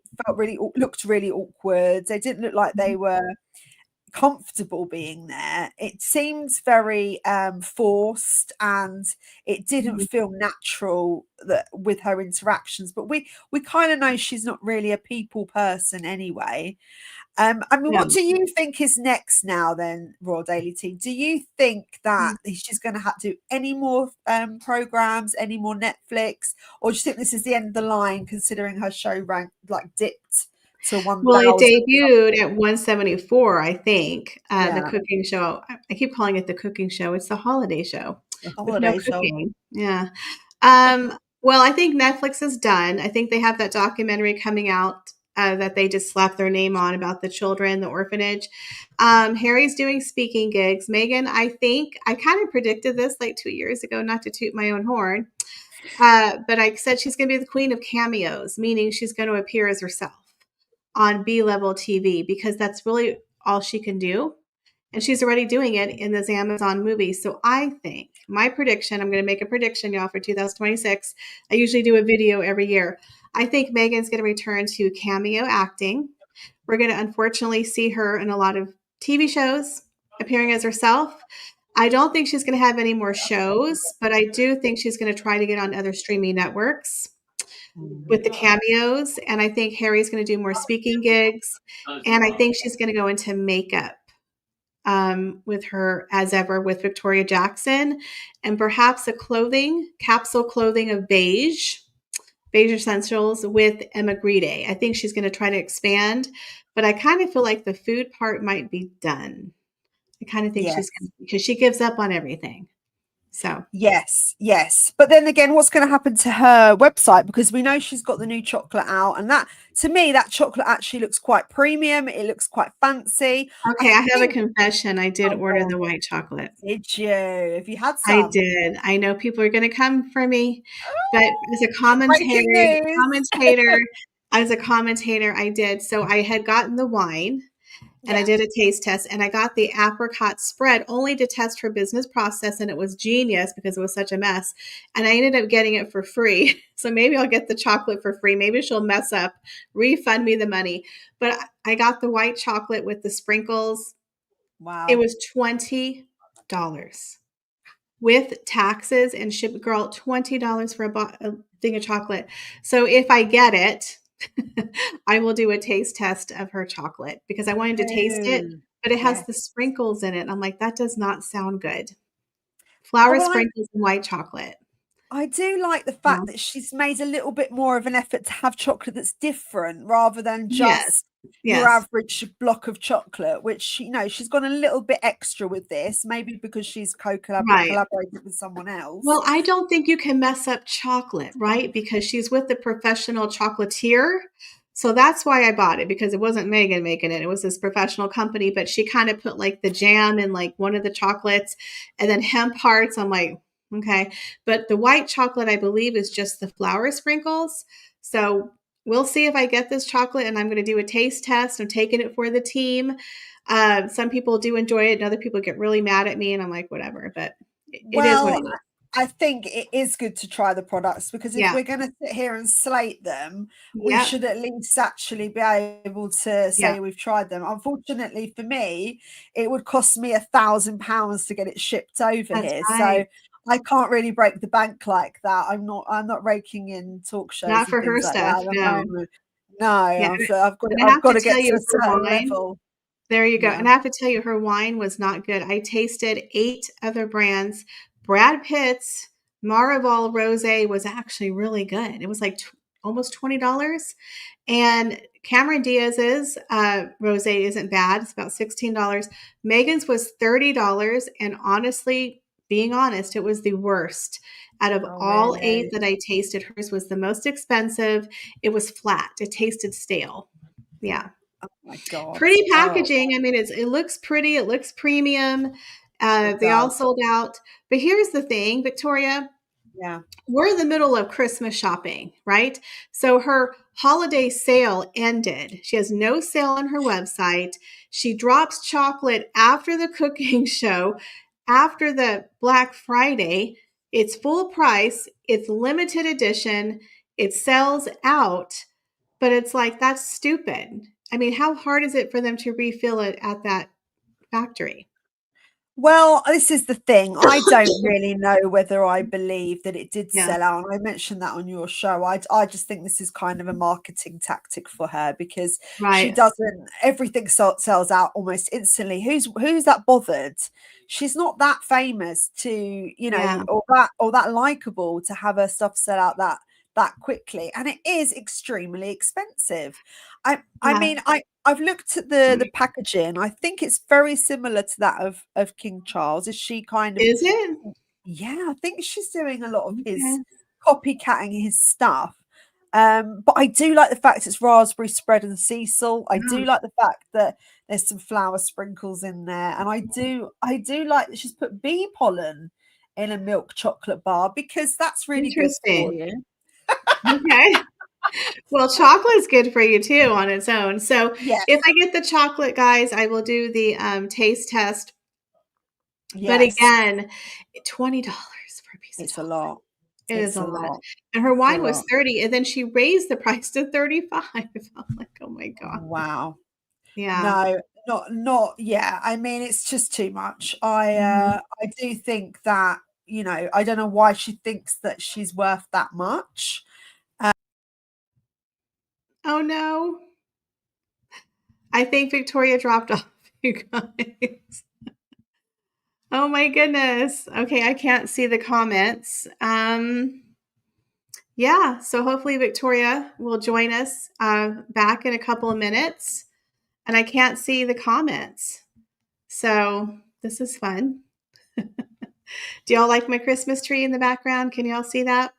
looked really awkward. They didn't look like they were comfortable being there. It seems very forced, and it didn't Mhm. feel natural that with her interactions. But we kind of know she's not really a people person anyway. I mean, Yeah. what do you think is next now then, Royal Daily Tea? Do you think that she's going to have to do any more programs, any more Netflix, or do you think this is the end of the line considering her show rank like dipped to Well, it 1,000? debuted at 174, I think, the Yeah, cooking show. I keep calling it the cooking show. It's the holiday show the with no holiday show. cooking. Yeah. Well, I think Netflix is done. I think they have that documentary coming out that they just slapped their name on about the children, the orphanage. Harry's doing speaking gigs. Meghan, I think I kind of predicted this like 2 years ago, not to toot my own horn, but I said she's going to be the queen of cameos, meaning she's going to appear as herself on B-level TV because that's really all she can do. And she's already doing it in this Amazon movie. So I think my prediction, I'm going to make a prediction, y'all, for 2026. I usually do a video every year. I think Meghan's going to return to cameo acting. We're going to unfortunately see her in a lot of TV shows appearing as herself. I don't think she's going to have any more shows, but I do think she's going to try to get on other streaming networks with the cameos. And I think Harry's going to do more speaking gigs. And I think she's going to go into makeup with her, as ever, with Victoria Jackson, and perhaps a capsule clothing of beige essentials with Emma Grede. I think she's going to try to expand, but I kind of feel like the food part might be done. I kind of think Yes. she's going to, because she gives up on everything. So Yes. But then again, what's going to happen to her website? Because we know she's got the new chocolate out, and that, to me, that chocolate actually looks quite premium. It looks quite fancy. okay, I have a think, confession. I did oh, order God, the white chocolate. did you? Have you had I some? did. I know people are going to come for me, but as a Breaking news. commentator, I did. So I had gotten the wine and I Yeah. did a taste test and I got the apricot spread only to test her business process. And it was genius because it was such a mess. And I ended up getting it for free. So maybe I'll get the chocolate for free. Maybe she'll mess up, refund me the money. But I got the white chocolate with the sprinkles. Wow. It was $20 with taxes and ship. Girl, $20 for a thing of chocolate. So if I get it, I will do a taste test of her chocolate because I wanted to taste it, but it has Yes. the sprinkles in it. I'm like, that does not sound good. Flour well, sprinkles and white chocolate. I do like the Yeah. fact that she's made a little bit more of an effort to have chocolate that's different rather than Yes. just Yes. your average block of chocolate, which, you know, she's gone a little bit extra with this, maybe because she's Right. collaborated with someone else. Well, I don't think you can mess up chocolate, right? Because she's with the professional chocolatier. So that's why I bought it, because it wasn't Meghan making it. It was this professional company, but she kind of put like the jam in like one of the chocolates and then hemp hearts. I'm like, okay. But the white chocolate, I believe, is just the flour sprinkles. So we'll see if I get this chocolate, and I'm going to do a taste test. I'm taking it for the team. Some people do enjoy it and other people get really mad at me, and I'm like, whatever. But it is what Well, it is. I think it is good to try the products, because if Yeah. we're going to sit here and slate them, we Yep. should at least actually be able to say Yeah. we've tried them. Unfortunately for me, it would cost me £1,000 to get it shipped over That's here. right. So I can't really break the bank like that. I'm not raking in talk shows Not and for her things like stuff, that at the no. moment. No, Yeah, I've got and I have to to get tell to you, a her certain wine level. there you go, Yeah. and I have to tell you, her wine was not good. I tasted 8 other brands. Brad Pitt's Maraval Rosé was actually really good. It was like almost $20, and Cameron Diaz's rosé isn't bad. It's about $16. Meghan's was $30, and honestly, being honest, it was the worst. Out of Oh, all 8 really? that I tasted, hers was the most expensive. It was flat. It tasted stale. Yeah. Oh my God. Pretty Oh, packaging. I mean, it looks pretty. It looks premium. it They all does. sold out. But here's the thing, Victoria. Yeah. we're in the middle of Christmas shopping, right? So her holiday sale ended. She has no sale on her website. She drops chocolate after the cooking show, after the Black Friday. It's full price, it's limited edition, it sells out, but it's like, that's stupid. I mean, how hard is it for them to refill it at that factory? Well, this is the thing. I don't really know whether I believe that it did Yeah. sell out. And I mentioned that on your show. I just think this is kind of a marketing tactic for her because she Right. doesn't, everything sells out almost instantly. Who's that bothered? She's not that famous to, you Yeah. know, or that likable to have her stuff sell out that quickly. And it is extremely expensive. I Yeah. mean, I've looked at the packaging. I think it's very similar to that of King Charles. Is she kind of? Is it? Yeah, I think she's doing a lot of his Okay. copycatting his stuff. But I do like the fact it's raspberry spread and Cecil. I do Oh, like the fact that there's some flour sprinkles in there, and I do like that she's put bee pollen in a milk chocolate bar because that's really good for interesting. you. Okay. Well, chocolate's good for you too on its own. So Yeah, if I get the chocolate, guys, I will do the taste test. But yes, again, $20 for a piece of it's a chocolate. lot. It is It's a a lot. lot. And her It's a wine was lot. 30, and then she raised the price to 35. I'm like, oh my God. Wow. Yeah. No, not yeah. I mean, it's just too much. Mhm. I do think that, you know, I don't know why she thinks that she's worth that much. Oh no. I think Victoria dropped off, you guys. Oh my goodness. Okay, I can't see the comments. Yeah, so hopefully Victoria will join us back in a couple of minutes. And I can't see the comments. So this is fun. Do y'all like my Christmas tree in the background? Can y'all see that?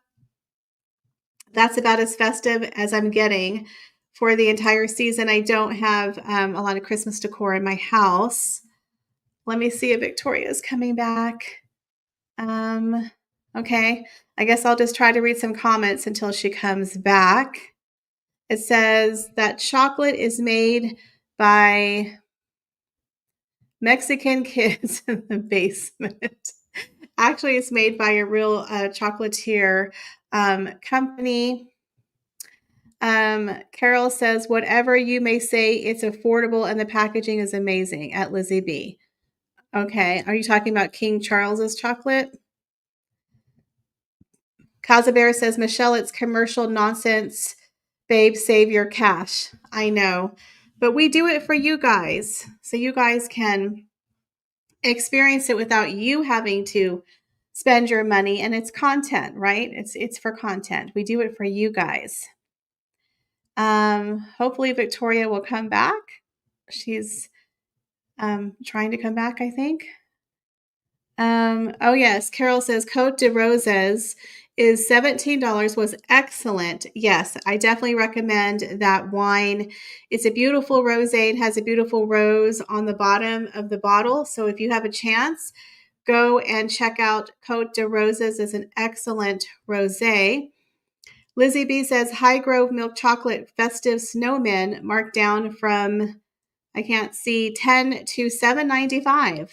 That's about as festive as I'm getting for the entire season. I don't have a lot of Christmas decor in my house. Let me see if Victoria's coming back. Okay, I guess I'll just try to read some comments until she comes back. It says that chocolate is made by Mexican kids in the basement. Actually, it's made by a real chocolatier company. Carol says, whatever you may say, it's affordable and the packaging is amazing at Lizzie B. Okay, are you talking about King Charles's chocolate? Casabear says, Michelle, it's commercial nonsense. Babe, save your cash. I know. But we do it for you guys. So you guys can experience it without you having to spend your money. And it's content, right? It's for content. We do it for you guys. Hopefully Victoria will come back. She's trying to come back, I think. Oh yes, Carol says Cote de Roses is $17, was excellent. Yes, I definitely recommend that wine. It's a beautiful rosé. It has a beautiful rose on the bottom of the bottle. So if you have a chance, go and check out Cote de Roses. It's an excellent rosé. Lizzie B says High Grove milk chocolate festive snowmen marked down from, I can't see, 10 to $7.95.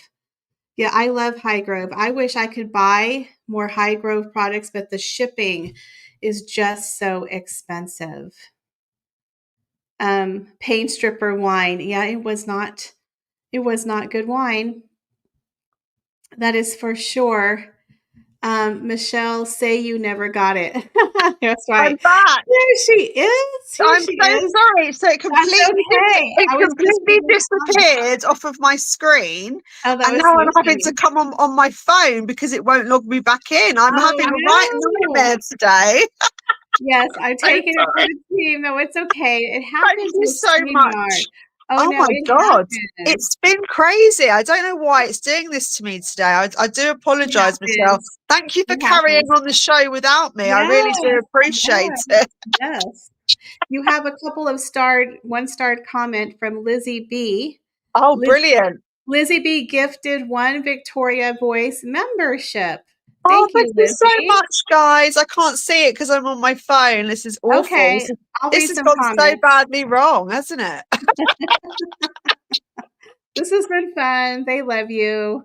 Yeah, I love High Grove. I wish I could buy more High Grove products, but the shipping is just so expensive. Paint stripper wine. Yeah, it was not good wine. That is for sure. Michelle, say you never got it. That's right. I'm back. There she is. Here I'm she so is. sorry. So it That's okay. I was just completely reading the comments. disappeared off of my screen. Oh, that And was now so I'm having to funny. come on my phone because it won't log me back in. I'm Oh, having a right no. nightmare today. Yes, I've I'm taken it sorry. to the team. No, it's okay. It Thank happens you with so StreamYard. much. Oh, Oh no, my it God. happens. It's been crazy. I don't know why it's doing this to me today. I do It apologize, Michelle. happens. Thank you for It carrying happens. on the show without me. I really do Yes, I appreciate know. it. Yes. You have a couple of one-starred comment from Lizzie B. Oh, brilliant. Lizzie B gifted one Victoria Voice membership. Oh, Thank thank you, you so Lizzie. much, guys. I can't see it because I'm on my phone. This is awful. Okay, I'll This read has some gone so comments. badly wrong, hasn't it? This has been fun. They love you.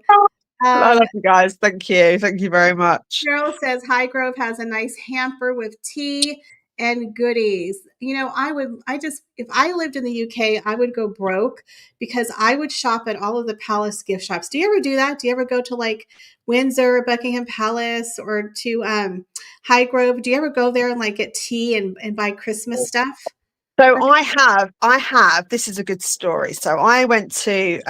I love you guys. Thank you. Thank you very much. Cheryl says Highgrove has a nice hamper with tea and goodies. You know, if I lived in the UK, I would go broke because I would shop at all of the Palace gift shops. Do you ever do that? Do you ever go to like Windsor, Buckingham Palace, or to Highgrove? Do you ever go there and like get tea and buy Christmas stuff? So I have, this is a good story. So I went to,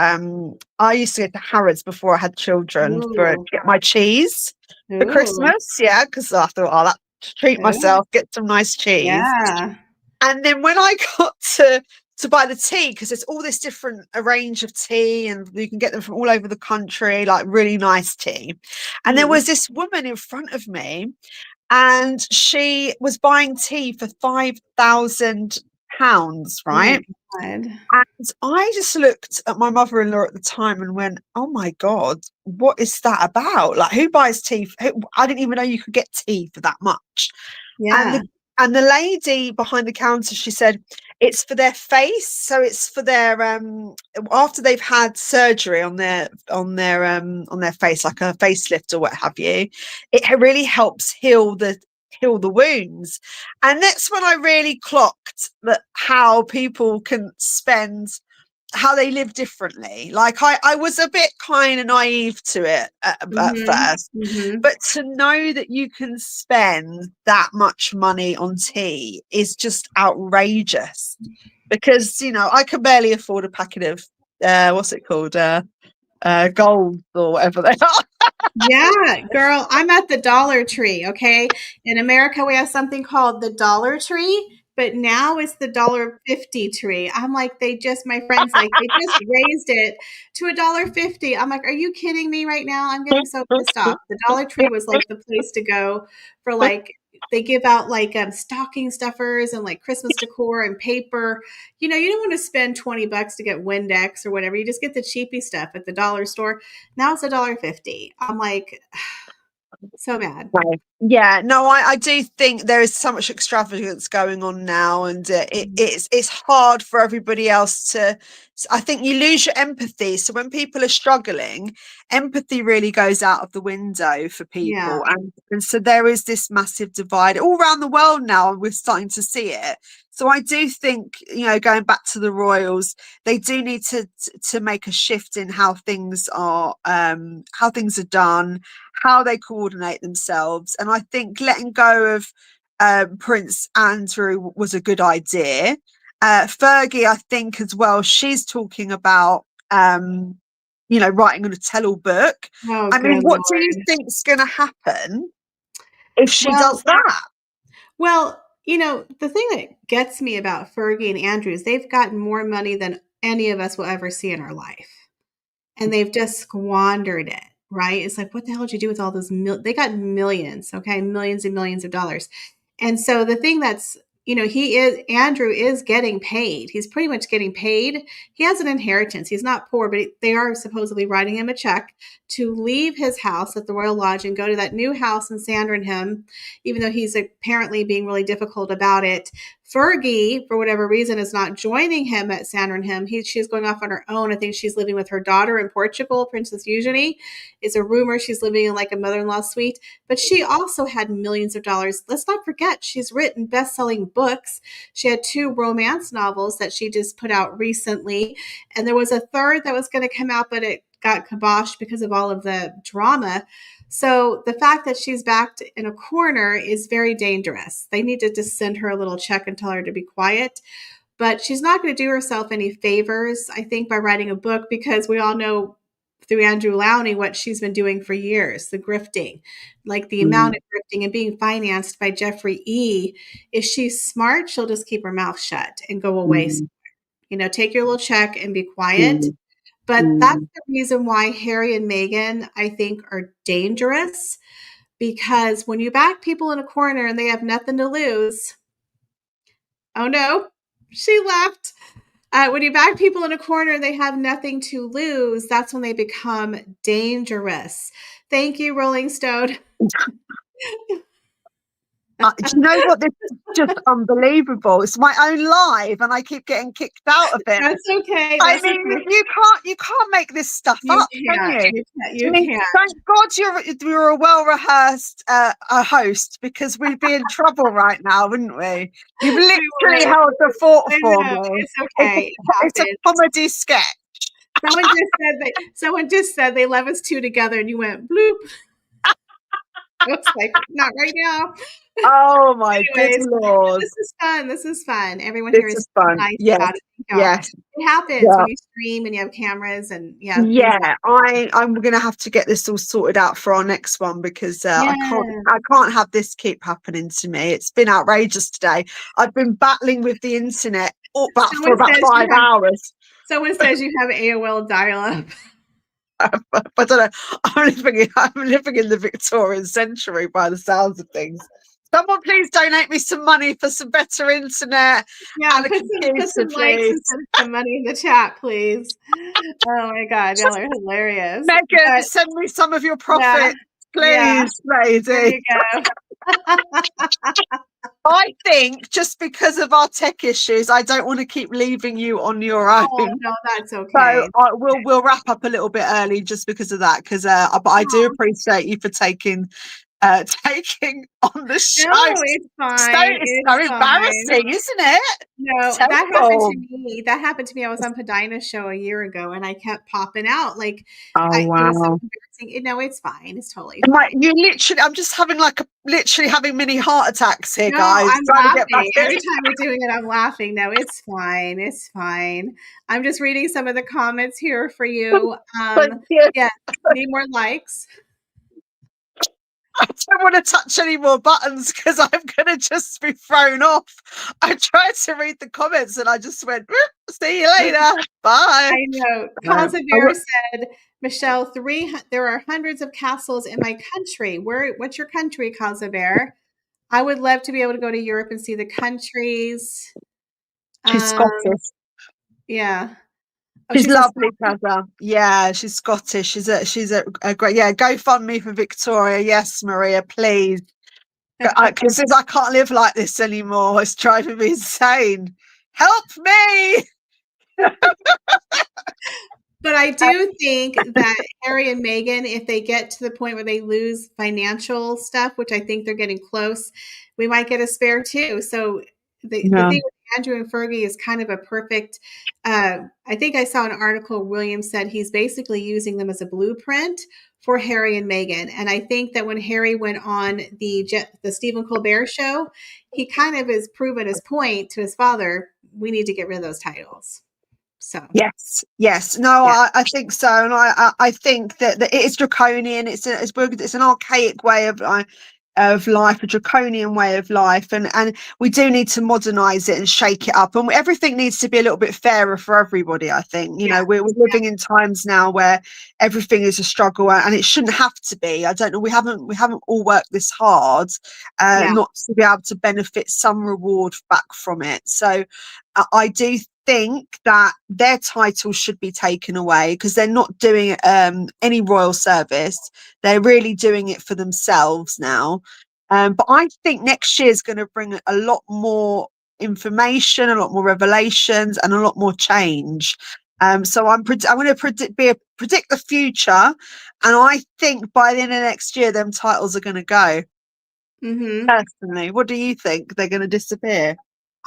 I used to go to Harrods before I had children to Ooh, get my cheese for ooh, Christmas. Yeah, because I thought, oh, that treat ooh. myself, get some nice cheese. Yeah. And then when I got to buy the tea, because there's all this different a range of tea and you can get them from all over the country, like really nice tea. And there Mm. was this woman in front of me and she was buying tea for £5,000, Oh my right? God. And I just looked at my mother-in-law at the time and went, "Oh my God, what is that about? Like, who buys tea? I didn't even know you could get tea for that much." And Yeah. the lady behind the counter, she said, it's for their face. So it's for their after they've had surgery on their face, like a facelift or what have you, it really helps heal the wounds. And that's when I really clocked that how people can spend, how they live differently. Like I was a bit kind of naive to it at Mm-hmm. first, Mm-hmm. but to know that you can spend that much money on tea is just outrageous. Because I can barely afford a packet of what's it called, gold or whatever they are. Yeah, girl, I'm at the Dollar Tree, okay? In America, we have something called the Dollar Tree, but now it's the $1.50 tree. I'm like, my friends, like, they just raised it to $1.50. I'm like, are you kidding me right now? I'm getting so pissed off. The Dollar Tree was like the place to go for like, they give out like stocking stuffers and like Christmas decor and paper. You know, you don't want to spend $20 to get Windex or whatever. You just get the cheapy stuff at the dollar store. Now it's $1.50. I'm like, so mad. Right. Yeah, no, I do think there is so much extravagance going on now, and it's hard for everybody else to. I think you lose your empathy. So when people are struggling, empathy really goes out of the window for Yeah. people, and so there is this massive divide all around the world now, and we're starting to see it. So I do think, going back to the royals, they do need to make a shift in how things are done, how they coordinate themselves. And I think letting go of Prince Andrew was a good idea. Fergie, I think as well, she's talking about writing a tell-all book. Oh, I mean, good what do you Lord. think's going to happen if she Well, does that? the thing that gets me about Fergie and Andrew is they've gotten more money than any of us will ever see in our life. And they've just squandered it, right? It's like, what the hell did you do with all those they got millions, okay? Millions and millions of dollars. And so the thing that's, Andrew is getting paid. He's pretty much getting paid. He has an inheritance. He's not poor, but they are supposedly writing him a check to leave his house at the Royal Lodge and go to that new house in Sandringham, even though he's apparently being really difficult about it. Fergie, for whatever reason, is not joining him at Sandringham. She's going off on her own. I think she's living with her daughter in Portugal, Princess Eugenie. It's a rumor she's living in like a mother-in-law suite. But she also had millions of dollars. Let's not forget, she's written best-selling books. She had 2 romance novels that she just put out recently. And there was a third that was going to come out, but it got kiboshed because of all of the drama. So the fact that she's backed in a corner is very dangerous. They need to just send her a little check and tell her to be quiet. But she's not going to do herself any favors, I think, by writing a book, because we all know through Andrew Lowney what she's been doing for years, the grifting, like the amount of grifting and being financed by Jeffrey E. If she's smart, she'll just keep her mouth shut and go away. Take your little check and be quiet. But that's the reason why Harry and Meghan, I think, are dangerous, because when you back people in a corner and they have nothing to lose, oh no, she left. When you back people in a corner, they have nothing to lose. That's when they become dangerous. Thank you, Rolling Stone. Do you know what? This is just unbelievable. It's my own live, and I keep getting kicked out of it. That's okay. I That's mean, okay. you can't make this stuff You up, can can't. you? You I mean, can't. thank God you're a well-rehearsed a host, because we'd be in trouble right now, wouldn't we? You've literally held the fort I for know. me. It's okay. It's a comedy sketch. Someone just said they love us two together, and you went bloop. I was like, not right now. Oh my good Anyways, Lord. this is fun. This is fun. Everyone This here is is fun. nice Yes. about it. Yes. It happens Yeah. when you stream and you have cameras and Yeah, I'm gonna have to get this all sorted out for our next one, because I can't have this keep happening to me. It's been outrageous today. I've been battling with the internet for about 5 hours. Someone says you have AOL dial-up. I don't know. I'm living in the Victorian century by the sounds of things. Someone please donate me some money for some better internet. Yeah, and put some likes and some money in the chat, please. Oh my God, y'all are hilarious. Megan, send me some of your profits, please, lady. There you go. I think just because of our tech issues, I don't want to keep leaving you on your own. Oh, no, that's okay. So we'll wrap up a little bit early just because of that. Because but I do appreciate you for taking on the show. No, it's fine. It's so embarrassing, isn't it? No, that happened to me. That happened to me. I was on Padina's show a year ago, and I kept popping out. Like, wow. It was so embarrassing. No, it's fine. It's totally fine. I'm just having literally having mini heart attacks here, no, guys. I'm laughing. Every time we're doing it, I'm laughing. No, it's fine. It's fine. I'm just reading some of the comments here for you. Yeah, need more likes. I don't want to touch any more buttons because I'm going to just be thrown off. I tried to read the comments and I just went, see you later. Bye. I know. Cosavera said, Michelle, there are hundreds of castles in my country. What's your country, Cosavera? I would love to be able to go to Europe and see the countries. She's Scottish. Yeah. Oh, she's lovely, Kaza. Yeah, she's Scottish. She's a great. Yeah, GoFundMe for Victoria. Yes, Maria, please. Because I can't live like this anymore. It's driving me insane. Help me. But I do think that Harry and Meghan, if they get to the point where they lose financial stuff, which I think they're getting close, we might get a spare too. So the thing with Andrew and Fergie is kind of a perfect. I think I saw an article. William said he's basically using them as a blueprint for Harry and Meghan. And I think that when Harry went on the Stephen Colbert show, he kind of has proven his point to his father. We need to get rid of those titles. So yes, no, yeah. I think so, and I think that it is draconian. It's an archaic way of life, a draconian way of life, and we do need to modernize it and shake it up, and everything needs to be a little bit fairer for everybody. I think you know we're living in times now where everything is a struggle, and it shouldn't have to be. I don't know. We haven't all worked this hard, not to be able to benefit some reward back from it. So I do think that their titles should be taken away because they're not doing any royal service. They're really doing it for themselves now. But I think next year is going to bring a lot more information, a lot more revelations, and a lot more change. So I'm going to predict the future, and I think by the end of next year, them titles are going to go. Personally, what do you think? They're going to disappear?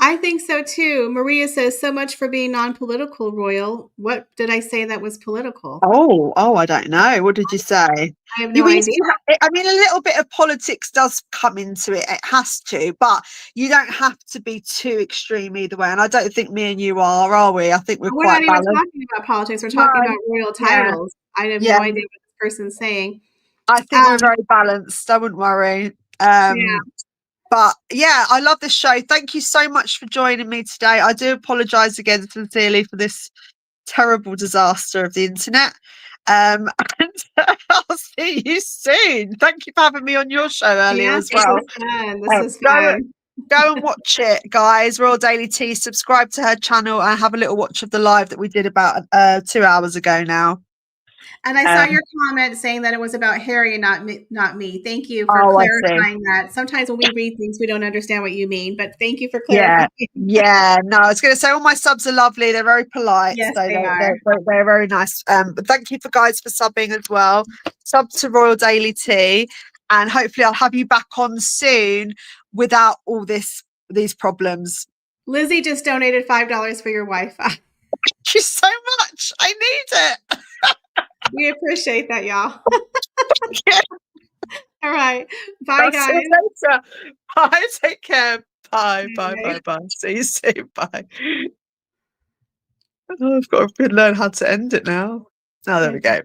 I think so too. Maria says, so much for being non-political, Royal. What did I say that was political? Oh, I don't know. What did you say? I have no idea. I mean, a little bit of politics does come into it. It has to, but you don't have to be too extreme either way. And I don't think me and you are we? I think we're quite not even talking about politics. We're talking about royal titles. I have no idea what this person's saying. I think we're very balanced. I wouldn't worry. But yeah, I love this show. Thank you so much for joining me today. I do apologise again sincerely for this terrible disaster of the internet. And I'll see you soon. Thank you for having me on your show earlier as well. This is fun. Go and watch it, guys. Royal Daily Tea. Subscribe to her channel and have a little watch of the live that we did about 2 hours ago now. And I saw your comment saying that it was about Harry and not me. Thank you for Oh, I see. clarifying that. Sometimes when we read things, we don't understand what you mean, but thank you for clarifying. Yeah. No, I was going to say all my subs are lovely. They're very polite. Yes, so they are. they're very nice. But thank you for guys for subbing as well. Sub to Royal Daily Tea, and hopefully I'll have you back on soon without all these problems. Lizzie just donated $5 for your Wi-Fi. Thank you so much. I need it. We appreciate that, y'all. Yeah. All right. Bye, I'll guys. see you later. Bye. Take care. Bye. Bye. See you soon. Bye. Oh, I've got to learn how to end it now. Oh, there we go.